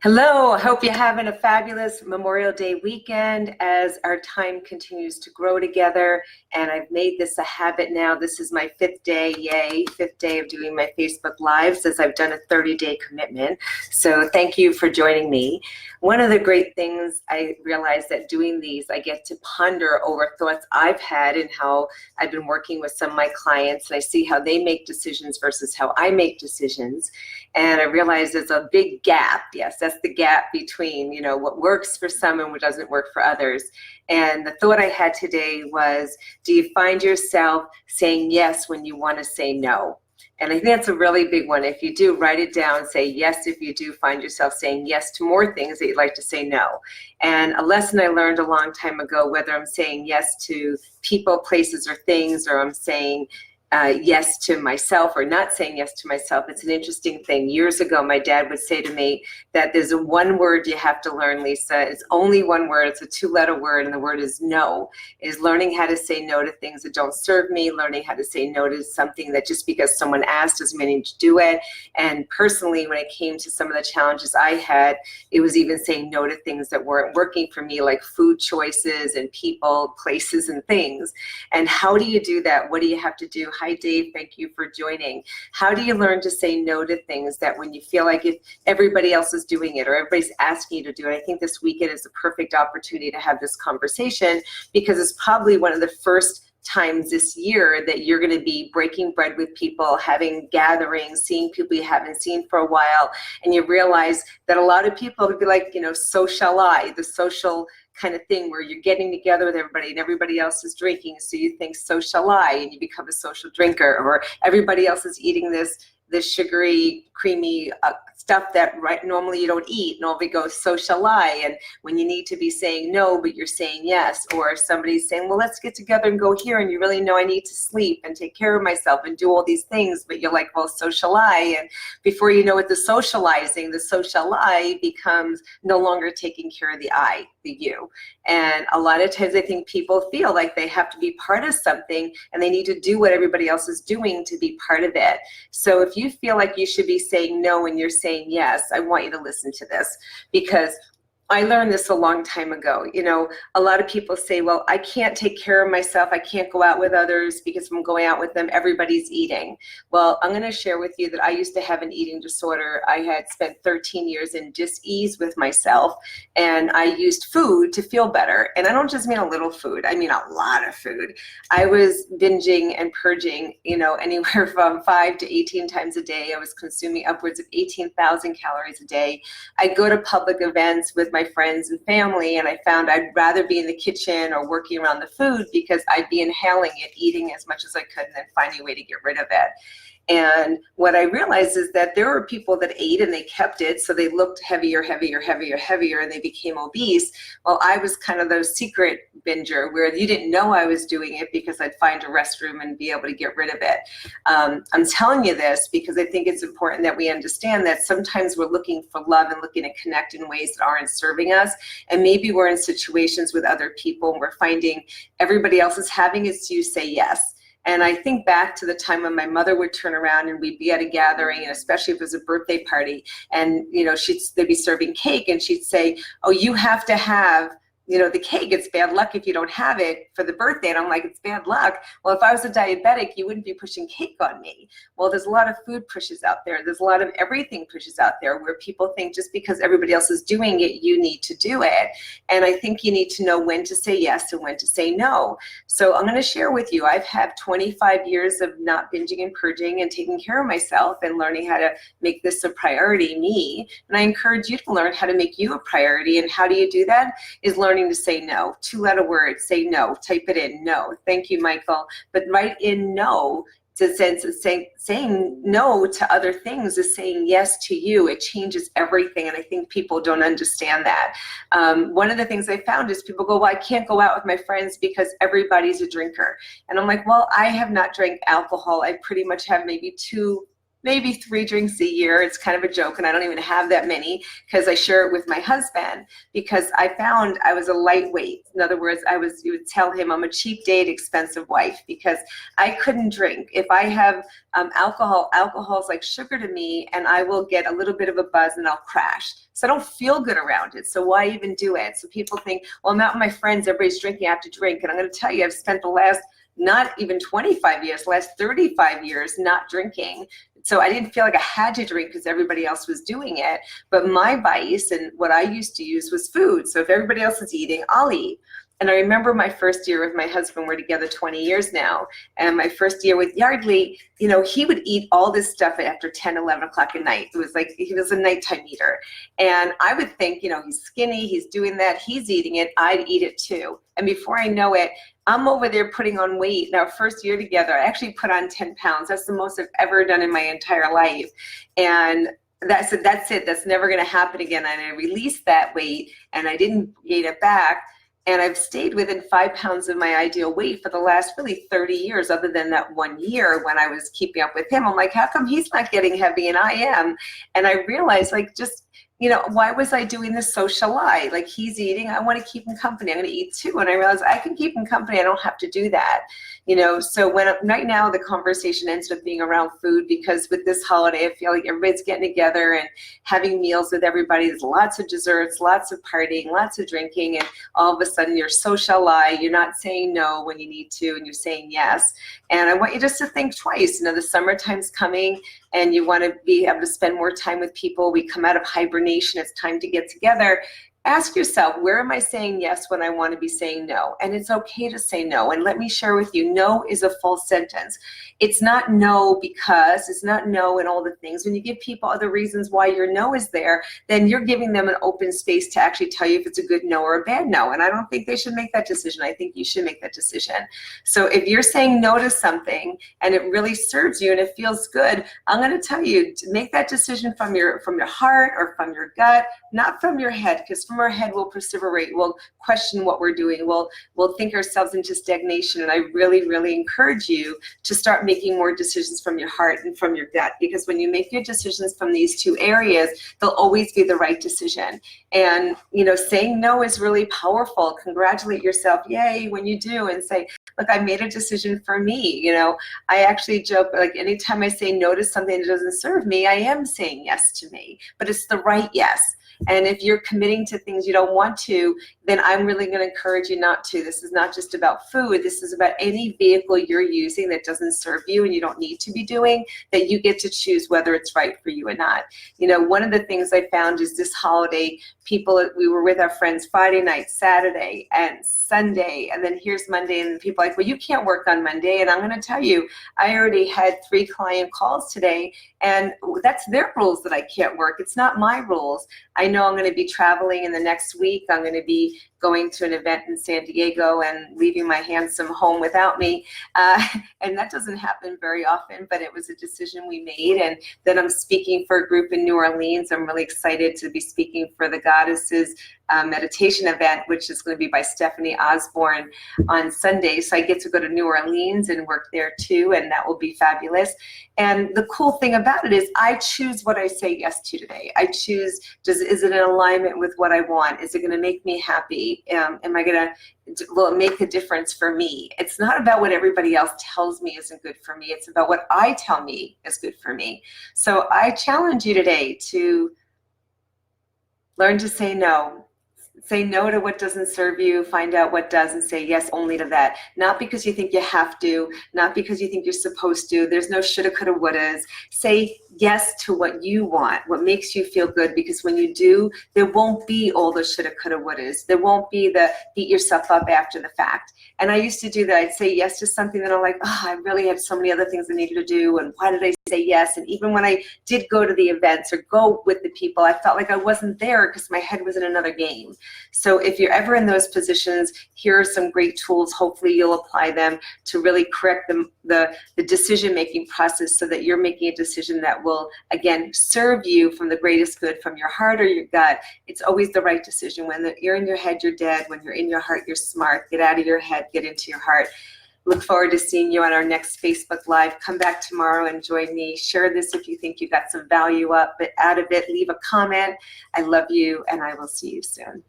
Hello, I hope you're having a fabulous Memorial Day weekend as our time continues to grow together. And I've made this a habit now. This is my fifth day, yay, fifth day of doing my Facebook Lives as I've done a 30-day commitment. So thank you for joining me. One of the great things I realized that doing these, I get to ponder over thoughts I've had and how I've been working with some of my clients, and I see how they make decisions versus how I make decisions. And I realize there's a big gap. Yes, that's the gap between, what works for some and what doesn't work for others. And the thought I had today was, do you find yourself saying yes when you want to say no? And I think that's a really big one. If you do, write it down, say yes if you do find yourself saying yes to more things that you'd like to say no. And a lesson I learned a long time ago, whether I'm saying yes to people, places, or things, or I'm saying yes to myself or not saying yes to myself, it's an interesting thing. Years ago, my dad would say to me that there's one word you have to learn, Lisa. It's only one word. It's a two-letter word, and the word is no. Is learning how to say no to things that don't serve me, learning how to say no to something that just because someone asked doesn't mean to do it. And personally, when it came to some of the challenges I had, it was even saying no to things that weren't working for me, like food choices and people, places, and things. And how do you do that? What do you have to do? Hi, Dave. Thank you for joining. How do you learn to say no to things that when you feel like if everybody else is doing it or everybody's asking you to do it? I think this weekend is a perfect opportunity to have this conversation because it's probably one of the first times this year that you're going to be breaking bread with people, having gatherings, seeing people you haven't seen for a while, and you realize that a lot of people would be like, so shall I, the social kind of thing where you're getting together with everybody and everybody else is drinking, so you think so shall I, and you become a social drinker, or everybody else is eating this sugary, creamy stuff that normally you don't eat, and over goes so shall I, and when you need to be saying no but you're saying yes, or somebody's saying, well, let's get together and go here, and you really know I need to sleep and take care of myself and do all these things, but you're like, well, so shall I, and before you know it, the socializing, the so shall I becomes no longer taking care of the I, the you. And a lot of times I think people feel like they have to be part of something and they need to do what everybody else is doing to be part of it. So if you feel like you should be saying no and you're saying yes, I want you to listen to this, because I learned this a long time ago. A lot of people say, well, I can't take care of myself. I can't go out with others because if I'm going out with them, everybody's eating. Well, I'm going to share with you that I used to have an eating disorder. I had spent 13 years in dis-ease with myself, and I used food to feel better. And I don't just mean a little food. I mean a lot of food. I was binging and purging, anywhere from 5 to 18 times a day. I was consuming upwards of 18,000 calories a day. I'd go to public events with my friends and family, and I found I'd rather be in the kitchen or working around the food because I'd be inhaling it, eating as much as I could, and then finding a way to get rid of it. And what I realized is that there were people that ate and they kept it, so they looked heavier, heavier, heavier, heavier, and they became obese. Well, I was kind of the secret binger where you didn't know I was doing it because I'd find a restroom and be able to get rid of it. I'm telling you this because I think it's important that we understand that sometimes we're looking for love and looking to connect in ways that aren't serving us. And maybe we're in situations with other people and we're finding everybody else is having it, so you say yes. And I think back to the time when my mother would turn around and we'd be at a gathering, and especially if it was a birthday party, and they'd be serving cake, and she'd say, oh, you have to have the cake. It's bad luck if you don't have it for the birthday. And I'm like, it's bad luck. Well, if I was a diabetic, you wouldn't be pushing cake on me. Well, there's a lot of food pushes out there. There's a lot of everything pushes out there where people think just because everybody else is doing it, you need to do it. And I think you need to know when to say yes and when to say no. So I'm going to share with you, I've had 25 years of not binging and purging and taking care of myself and learning how to make this a priority, me. And I encourage you to learn how to make you a priority. And how do you do that? Is learning to say no. Two-letter word, say no. Type it in, no. Thank you, Michael. But write in no. To sense of saying no to other things is saying yes to you. It changes everything, and I think people don't understand that. One of the things I found is people go, well, I can't go out with my friends because everybody's a drinker. And I'm like, well, I have not drank alcohol. I pretty much have maybe two maybe 3 drinks a year. It's kind of a joke, and I don't even have that many because I share it with my husband, because I found I was a lightweight. In other words, you would tell him I'm a cheap date, expensive wife, because I couldn't drink. If I have alcohol is like sugar to me, and I will get a little bit of a buzz and I'll crash. So I don't feel good around it. So why even do it? So people think, well, I'm out with my friends, everybody's drinking, I have to drink. And I'm going to tell you, I've spent the last not even 25 years, last 35 years not drinking. So I didn't feel like I had to drink because everybody else was doing it. But my vice and what I used to use was food. So if everybody else is eating, I'll eat. And I remember my first year with my husband, we're together 20 years now, and my first year with Yardley, you know, he would eat all this stuff after 10, 11 o'clock at night. It was like, he was a nighttime eater. And I would think, you know, he's skinny, he's doing that, he's eating it, I'd eat it too. And before I know it, I'm over there putting on weight. Now, first year together, I actually put on 10 pounds. That's the most I've ever done in my entire life. And that's it. That's never going to happen again. And I released that weight, and I didn't gain it back. And I've stayed within 5 pounds of my ideal weight for the last really 30 years, other than that 1 year when I was keeping up with him. I'm like, how come he's not getting heavy and I am? And I realized, like, just, you know, why was I doing this social lie? Like, he's eating, I want to keep him company, I'm going to eat too. And I realized I can keep him company, I don't have to do that. You know, so right now the conversation ends up being around food, because with this holiday, I feel like everybody's getting together and having meals with everybody. There's lots of desserts, lots of partying, lots of drinking, and all of a sudden you're social lie. You're not saying no when you need to, and you're saying yes. And I want you just to think twice. You know, the summertime's coming, and you want to be able to spend more time with people. We come out of hibernation. It's time to get together. Ask yourself, where am I saying yes when I want to be saying no? And it's okay to say no. And let me share with you, no is a full sentence. It's not no because, it's not no and all the things. When you give people other reasons why your no is there, then you're giving them an open space to actually tell you if it's a good no or a bad no. And I don't think they should make that decision. I think you should make that decision. So if you're saying no to something and it really serves you and it feels good, I'm going to tell you to make that decision from your heart or from your gut, not from your head, because from our head we'll perseverate, we'll question what we're doing, we'll think ourselves into stagnation. And I really, really encourage you to start making more decisions from your heart and from your gut, because when you make your decisions from these two areas, they'll always be the right decision. And, you know, saying no is really powerful. Congratulate yourself, yay, when you do, and say, look, I made a decision for me. You know, I actually joke, like, anytime I say no to something that doesn't serve me, I am saying yes to me, but it's the right yes. And if you're committing to things you don't want to, then I'm really going to encourage you not to. This is not just about food. This is about any vehicle you're using that doesn't serve you and you don't need to be doing, that you get to choose whether it's right for you or not. You know, one of the things I found is this holiday, we were with our friends Friday night, Saturday, and Sunday, and then here's Monday, and people are like, well, you can't work on Monday. And I'm going to tell you, I already had 3 client calls today, and that's their rules that I can't work. It's not my rules. I know I'm going to be traveling in the next week. I'm going to be going to an event in San Diego and leaving my handsome home without me. And that doesn't happen very often, but it was a decision we made. And then I'm speaking for a group in New Orleans. I'm really excited to be speaking for the Goddesses meditation event, which is going to be by Stephanie Osborne on Sunday. So I get to go to New Orleans and work there too, and that will be fabulous. And the cool thing about it is I choose what I say yes to today. I choose, is it in alignment with what I want? Is it going to make me happy? Will it make a difference for me? It's not about what everybody else tells me isn't good for me. It's about what I tell me is good for me. So I challenge you today to learn to say no. Say no to what doesn't serve you, find out what does, and say yes only to that. Not because you think you have to, not because you think you're supposed to. There's no shoulda, coulda, wouldas. Say yes to what you want, what makes you feel good, because when you do, there won't be all the shoulda, coulda, wouldas. There won't be the beat yourself up after the fact. And I used to do that. I'd say yes to something that I'm like, oh, I really had so many other things I needed to do, and why did I say yes? And even when I did go to the events or go with the people, I felt like I wasn't there because my head was in another game. So if you're ever in those positions, here are some great tools. Hopefully you'll apply them to really correct the decision-making process, so that you're making a decision that will, again, serve you from the greatest good, from your heart or your gut. It's always the right decision. When you're in your head, you're dead. When you're in your heart, you're smart. Get out of your head, get into your heart. Look forward to seeing you on our next Facebook Live. Come back tomorrow and join me. Share this if you think you got some value out of it. Leave a comment. I love you, and I will see you soon.